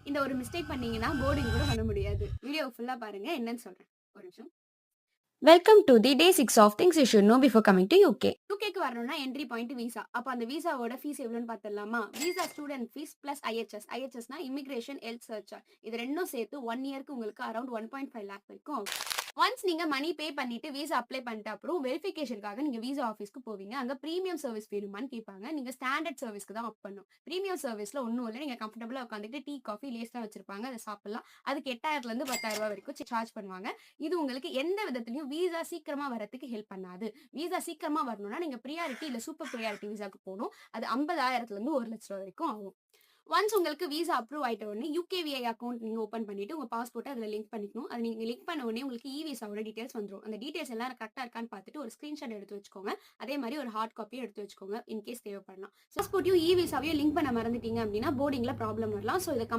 இந்த ஒரு மிஸ்டேக் பண்ணீங்கன்னா போர்டிங் கூட பண்ண முடியாது. வீடியோ ஃபுல்லா பாருங்க என்னன்னு சொல்றேன். ஒரு நிமிஷம். Welcome to the day 6 of things you should know before coming to UK. யூகேக்கு வரணும்னா என்ட்ரி பாயிண்ட் விசா. அப்ப அந்த விசாவோட ஃபீஸ் எவ்வளோன்னு பார்த்துடலாமா? Visa student fees plus IHS. ஐஎச்எஸ்னா இமிகிரேஷன் ஹெல்த் சர்ச்சார்ஜ். இது ரெண்டும் சேர்த்து 1 இயர்க்கு உங்களுக்கு அரௌண்ட் 1.5 லேக் வரைக்கும் ஆகும். ஒன்ஸ் நீங்க மணி பே பண்ணிட்டு விசா அப்ளை பண்ணிட்ட அப்புறம் வெரிஃபிகேஷனுக்காக நீங்க விசா ஆஃபீஸ்க்கு போவீங்க. அங்க பிரீமியம் சர்வீஸ் வேணுமான்னு கேட்பாங்க. நீங்க ஸ்டாண்டர்ட் சர்வீஸ்க்கு தான் ஆப்ட் பண்ணணும். பிரீமியம் சர்வீஸ்ல ஒன்றும் இல்லை, நீங்க கம்ஃபர்டபுளா உட்காந்துட்டு டீ காஃபி லேஸ்லாம் வச்சிருப்பாங்க, அதை சாப்பிடலாம். அதுக்கு 8,000 இருந்து 10,000 ரூபாய் வரைக்கும் சார்ஜ் பண்ணுவாங்க. இது உங்களுக்கு எந்த விதத்திலையும் விசா சீக்கிரமா வரதுக்கு ஹெல்ப் பண்ணாது. விசா சீக்கிரமா வரணும்னா நீங்க ப்ரியாரிட்டி இல்ல சூப்பர் ப்ரியாரிட்டி விசாக்கு போகணும். அது 50,000 இருந்து 1,00,000 ரூபாய் வரைக்கும் ஆகும். ஒன்ஸ் உங்களுக்கு விசா அப்ரூவ் ஆயிட்ட உடனே யூகேவிஐ அக்கௌண்ட் நீங்க ஓப்பன் பண்ணிட்டு உங்க பாஸ்போர்ட்டை அதில் லிங்க் பண்ணிக்கணும். அது நீங்க லிங்க் பண்ண உடனே உங்களுக்கு விசாவோட டீடைல்ஸ் வந்துடும். அந்த டீடைல்ஸ் எல்லாம் கரெக்டாக இருக்கான்னு பார்த்துட்டு ஒரு ஸ்கிரீன்ஷாட் எடுத்து வச்சுக்கோங்க. அதே மாதிரி ஒரு ஹார்ட் காப்பியும் எடுத்து வச்சுக்கோங்க இன்கேஸ் தேவைப்படலாம். பாஸ்போர்ட்டையும் விசாவையும் லிங்க் பண்ண மறந்துட்டீங்க அப்படின்னா போர்டிங்ல ப்ராப்ளம் வரலாம். ஸோ இதை